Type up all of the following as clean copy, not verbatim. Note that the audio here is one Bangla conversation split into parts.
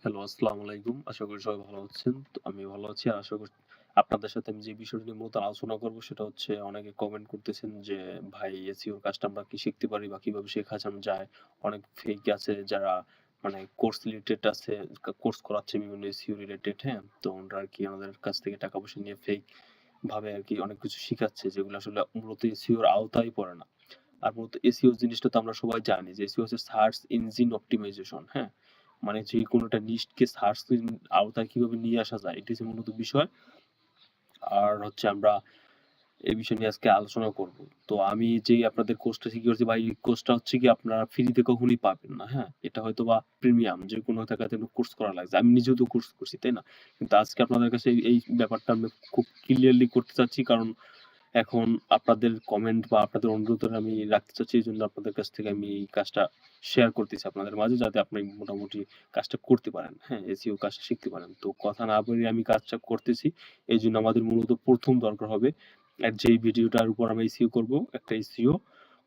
হ্যালো, আসসালামু আলাইকুম। আশা করি সবাই ভালো আছেন। তো আমি ভালো আছি। আর আশা করি আপনাদের সাথে আমি যে বিষয়টা নিয়ে মূলত আলোচনা করব সেটা হচ্ছে অনেকে কমেন্ট করতেছেন যে ভাই এসইও র কাজটা আমরা কি শিখতে পারি বা কিভাবে শেখা যায়? অনেক ফেক আছে যারা মানে কোর্স রিলেটেড আছে, কোর্স করাচ্ছে বিভিন্ন এসইও রিলেটেড, হ্যাঁ? তো ওনারা আরকি আমাদের কাছ থেকে টাকা পয়সা নিয়ে ফেক ভাবে আরকি অনেক কিছু শিখাচ্ছে যেগুলো আসলে মূলত এসইও র আওতায় পড়ে না। আর মূলত এসইও জিনিসটা তো আমরা সবাই জানি যে এসইও হচ্ছে সার্চ ইঞ্জিন অপ্টিমাইজেশন, হ্যাঁ? মানে যেকোনো একটা নিশকে সার্চ আওতায় কিভাবে নিয়ে আসা যায় এটি হচ্ছে মূলত বিষয়। আর হচ্ছে আমরা এই বিষয় নিয়ে আজকে আলোচনা করব। তো আমি যে আপনাদের কোর্সটা শিখিয়েছি ভাই, এই কোর্সটা হচ্ছে কি আপনারা ফ্রিতে কখনোই পাবেন না, হ্যাঁ? এটা হয়তোবা প্রিমিয়াম যেকোনো জায়গাতে কোর্স করা লাগছে। আমি নিজেও তো কোর্স করছি, তাই না? কিন্তু আজকে আপনাদের কাছে এই ব্যাপারটা আমি খুব ক্লিয়ারলি করতে চাচ্ছি, কারণ এখন আপনাদের কমেন্ট বা আপনাদের অনুরোধ আমি রাখতে চাচ্ছি, এই জন্য আপনাদের কাছ থেকে আমি এই কাজটা শেয়ার করতেছি আপনাদের মাঝে, যাতে আপনি মোটামুটি কাজটা করতে পারেন, হ্যাঁ? এসইও কাজটা শিখতে পারেন। তো কথা না বাড়িয়ে আমি কাজটা করতেছি। এই জন্য আমাদের মূলত প্রথম দরকার হবে আর যেই ভিডিওটার উপর আমরা এসইও করব, একটা এসইও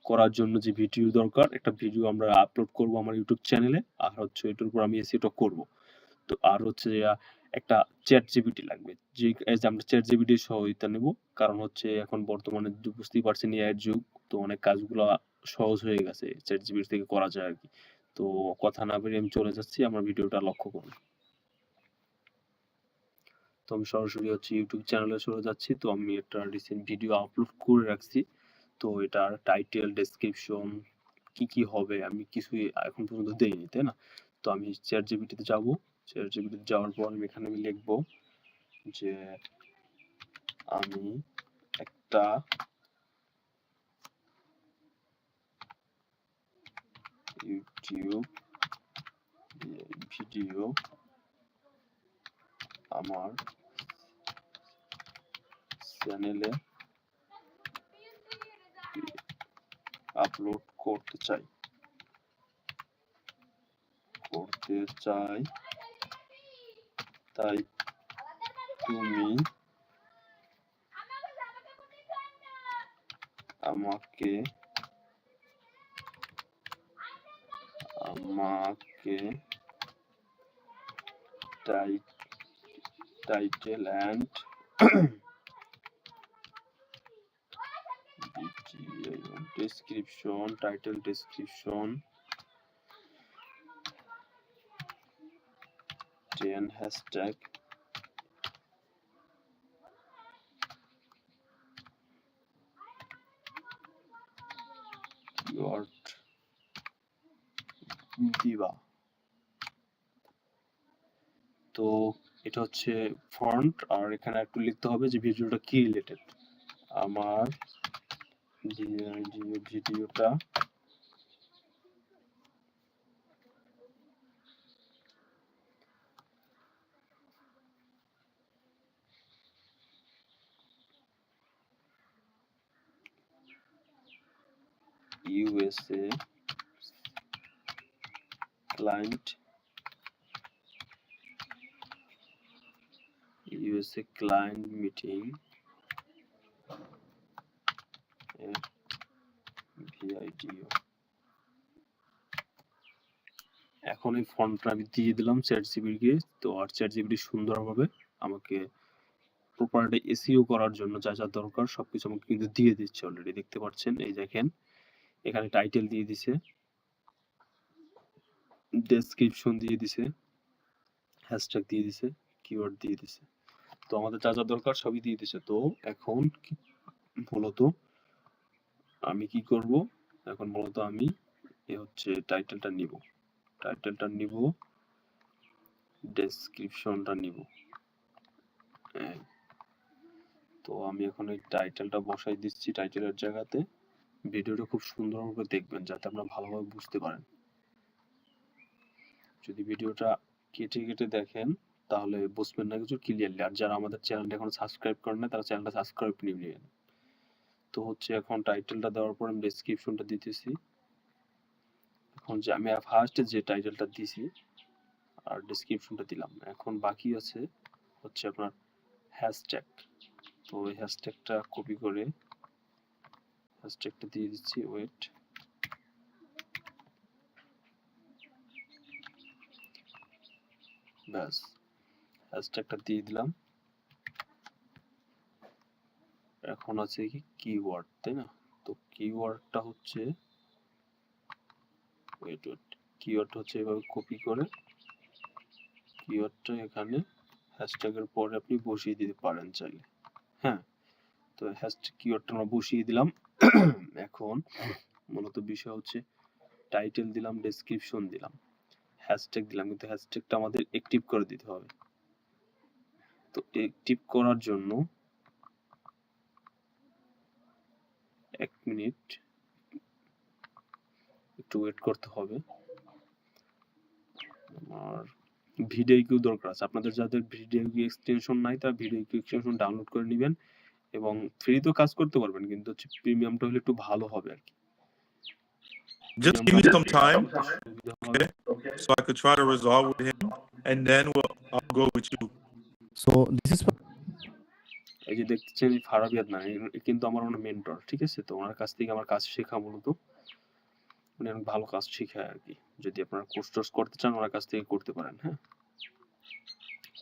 করার জন্য যে ভিডিও দরকার, একটা ভিডিও আমরা আপলোড করব আমার ইউটিউব চ্যানেলে। আর হচ্ছে এটার উপর আমি এসইওটা করব। তো আর হচ্ছে একটা চ্যাট জিপিটি লাগবে, যে এই যে আমরা চ্যাট জিপিটির সহায়তা নেব, কারণ হচ্ছে এখন বর্তমানে বুঝতেই পারছেন এআই এর যুগ, তো অনেক কাজগুলা সহজ হয়ে গেছে চ্যাট জিপিটি থেকে করা যায় আর কি। তো কথা না বেরিয়ে আমি চলে যাচ্ছি, আমার ভিডিওটা লক্ষ্য করুন। তো আমি সরাসরি হচ্ছে ইউটিউব চ্যানেলে চলে যাচ্ছি। তো আমি একটা রিসেন্ট ভিডিও আপলোড করে রাখছি। তো এটার টাইটেল, ডেসক্রিপশন কি কি হবে আমি কিছুই এখন পর্যন্ত দেইনি, তাই না? তো আমি চ্যাট জিপিটিতে যাব। চ্যাট জিপিটিতে যাওয়ার পর আমি এখানে লিখবো যে আমি একটা ইউটিউব ভিডিও আমার চ্যানেলে আপলোড করতে চাই, তাই তুমি আমাকে আমাকে title and description 10 hashtag keyword দিবা। তো এটা হচ্ছে ফন্ট, আর এখানে একটু লিখতে হবে যে ভিডিওটা কি রিলেটেড। আমার ভিডিওটা ইউএসএ ক্লায়েন্ট মিটিং ভিআইডিও। এখন এই ফন্টটা আমি দিয়ে দিলাম চ্যাট জিপিটিকে। তো আর চ্যাট জিপিটি সুন্দরভাবে আমাকে প্রপার একটা এসইও করার জন্য যা যা দরকার সবকিছু আমাকে কিন্তু দিয়ে দিচ্ছে অলরেডি, দেখতে পাচ্ছেন। এই দেখেন এখানে টাইটেল দিয়ে দিছে, ডেসক্রিপশন দিয়ে দিছে, হ্যাশট্যাগ দিয়ে দিছে, কিওয়ার্ড দিয়ে দিছে। তো আমাদের যা যা দরকার সবই দিয়ে দিছে। তো এখন মূলত আমি কি করব, এখন মূলত আমি হচ্ছে টাইটেলটা নিব, ডেসক্রিপশনটা নিব। তো আমি এখন এই টাইটেলটা বসাই দিচ্ছি টাইটেলের জায়গাতে। ভিডিওটা খুব সুন্দরভাবে দেখবেন যাতে আপনারা ভালোভাবে বুঝতে পারেন। যদি ভিডিওটা কেটে দেখেন তাহলে বুঝবেন না কিছু ক্লিয়ারলি। আর যারা আমাদের চ্যানেলটা এখনো সাবস্ক্রাইব করেন না তারা চ্যানেলটা সাবস্ক্রাইব করে নেবেন। তো হচ্ছে এখন টাইটেলটা দেওয়ার পর আমি ডেসক্রিপশনটা দিতেছি। এখন যে আমি ফার্স্ট যে টাইটেলটা দিছি আর ডেসক্রিপশনটা দিলাম, এখন বাকি আছে হচ্ছে আপনার হ্যাশট্যাগ। তো এই হ্যাশট্যাগটা কপি করে হ্যাশট্যাগটা দিয়ে দিচ্ছি, ওয়েট। ব্যাস হ্যাশট্যাগটা দিয়ে দিলাম। এখন আছে কি কিওয়ার্ড, তাই না? তো কিওয়ার্ডটা হচ্ছে কিওয়ার্ডটা হচ্ছে এভাবে কপি করে কিওয়ার্ডটা এখানে হ্যাশট্যাগের পরে আপনি বসিয়ে দিতে পারেন চাইলে। হ্যাঁ, তো হ্যাশট্যাগ কিওয়ার্ডটা আমরা বসিয়ে দিলাম। এখন মূলত বিষয় হচ্ছে টাইটেল দিলাম, ডেসক্রিপশন দিলাম, হ্যাশট্যাগ দিলাম, কিন্তু হ্যাশট্যাগটা আমাদের অ্যাক্টিভ করে দিতে হবে। তো অ্যাক্টিভ করার জন্য 1 মিনিট একটু ওয়েট করতে হবে। আর ভিডিও কিউ দরকার আছে। আপনাদের যাদের ভিডিও কিউ এক্সটেনশন নাই তারা ভিডিও কিউ এক্সটেনশন ডাউনলোড করে নেবেন এবং ফ্রিতেও কাজ করতে পারবেন, কিন্তু হচ্ছে প্রিমিয়ামটা হলে একটু ভালো হবে আর কি। Just give me some time, okay, so I could try to resolve with him, and then I'll go with you. So this is এই যে দেখছেন ফারাবি আদনান, কিন্তু আমার মেন্টর, ঠিক আছে? তো ওনার কাছ থেকে আমার কাজ শেখা মূলত, উনি অনেক ভালো কাজ শেখায় আর কি। যদি আপনারা কোর্স টোর্স করতে চান ওনার কাছ থেকে করতে পারেন, হ্যাঁ,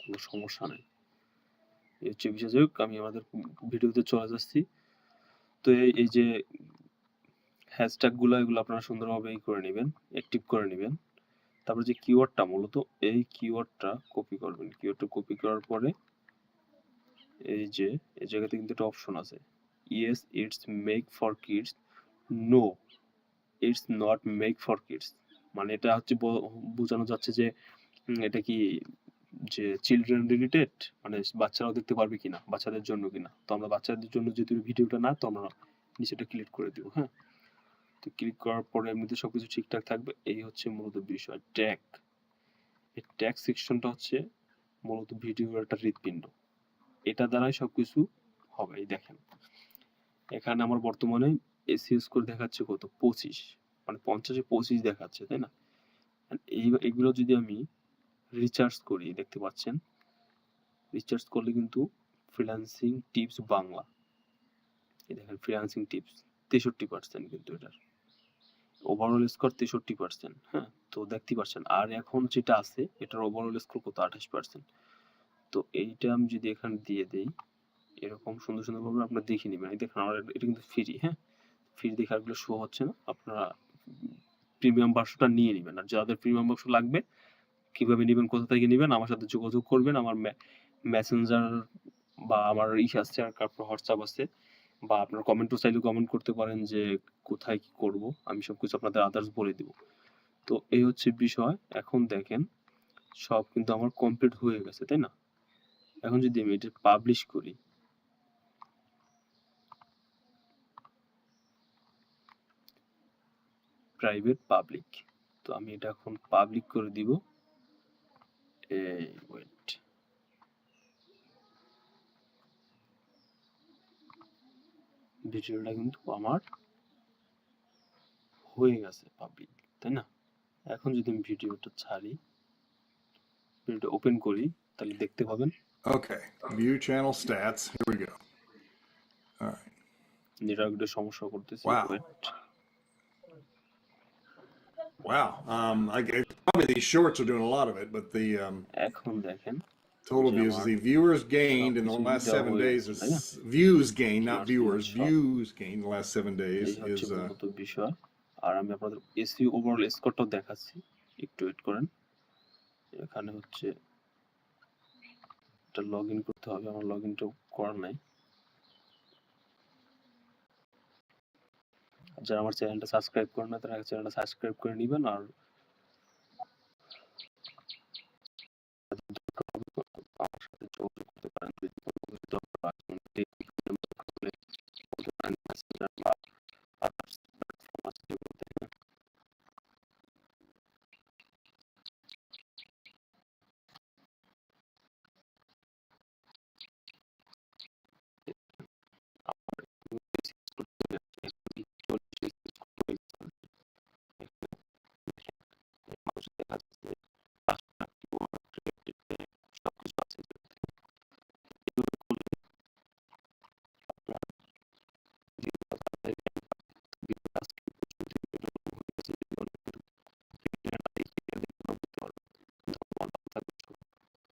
কোনো সমস্যা নেই। এই হচ্ছে বিশেষ, আমি আমাদের ভিডিওতে চলে যাচ্ছি। তো এই যে হ্যাশট্যাগ গুলো, এগুলো আপনারা সুন্দরভাবে করে নেবেন, অ্যাক্টিভ করে নেবেন। তারপর যে কিওয়ার্ডটা, মূলত এই কিওয়ার্ডটা কপি করবেন। কিওয়ার্ডটা কপি করার পরে এই যে এই জায়গাতে কিন্তু একটা অপশন আছে, yes it's make for kids, no it's not make for kids. মানে এটা হচ্ছে বোঝানো যাচ্ছে যে এটা কি যে চিলড্রেন রিলেটেড, মানে বাচ্চারাও দেখতে পারবে কিনা, বাচ্চাদের জন্য কিনা। তো আমরা বাচ্চাদের জন্য যেহেতু ভিডিওটা না, তো আমরা নিচেটা ক্লিক করে দিব। হ্যাঁ, তো ক্লিক করার পরে এমনিতে সবকিছু ঠিকঠাক থাকবে। এই হচ্ছে মূলত বিষয় ট্যাগ। এই ট্যাগ সেকশনটা হচ্ছে মূলত ভিডিওর একটা হৃৎপিণ্ড, এটা দ্বারাই সবকিছু হবে। এই দেখেন এখানে আমার বর্তমানে এসইও স্কোর দেখাচ্ছে কত, 25, মানে 50-এ 25 দেখাচ্ছে, তাই না? এইগুলো যদি আমি রিচার্জ করি, দেখতে পাচ্ছেন রিচার্জ করলে কিন্তু ফ্রিল্যান্সিং টিপস বাংলা, এই দেখেন ফ্রিল্যান্সিং টিপস 63% কিন্তু এটার ওভারঅল স্কোর 63%। হ্যাঁ, তো দেখতে পাচ্ছেন। আর এখন যেটা আছে এটার ওভারঅল স্কোর কত, 28%। তো এইটা আমি যদি এখানে দিয়ে দেই, এরকম সুন্দর সুন্দর ভাবে আপনারা দেখে নেবেন। এই দেখেন আমার এটা কিন্তু ফ্রি, হ্যাঁ, ফ্রি দেখে আরগুলো শো হচ্ছে না। আপনারা প্রিমিয়াম ভার্সনটা নিয়ে নেবেন। আর যাদের প্রিমিয়াম ভার্সন লাগবে, কিভাবে নেবেন, কোথা থেকে নেবেন, আমার সাথে যোগাযোগ করবেন। আমার মেসেঞ্জার বা আমার আছে, আর হোয়াটসঅ্যাপ আছে, বা আপনার কমেন্টও চাইলে কমেন্ট করতে পারেন যে কোথায় কি করব, আমি সবকিছু আপনাদের আদার্স বলে দিব। তো এই হচ্ছে বিষয়। এখন দেখেন সব কিন্তু আমার কমপ্লিট হয়ে গেছে, তাই না? এখন যদি আমি এটা পাবলিশ করি, প্রাইভেট পাবলিক, তো আমি এটা এখন পাবলিক করে দিব। এই ওয়েট, ভিডিওটা কিন্তু আমার হয়ে গেছে পাবলিক, তাই না? এখন যদি আমি ভিডিওটা ছাড়ি, ভিডিওটা ওপেন করি, তাহলে দেখতে পাবেন। Okay, view channel stats. Here we go. All right. নেটওয়ার্কের সমস্যা করতেছি। Wow. Wait, Wow. Probably these shorts are doing a lot of it, but the এখন দেখেন total যে views, আমার the viewers gained in the সবকিছু last দেওয়া 7 হয়ে days গেছে, is তাই না? views gained, not Smart viewers. screenshot. Views gained in the last 7 days এই হচ্ছে is মূলত বিষয়। আর আমি আপনাদের এসইও ওভারঅল স্কোরটাও দেখাচ্ছি, একটু ওয়েট করেন। এখানে হচ্ছে এটা লগইন করতে হবে, আমার লগইনটা করা নাই। যারা আমার চ্যানেলটা সাবস্ক্রাইব করেন না, তারা চ্যানেলটা সাবস্ক্রাইব করে নেবেন। আর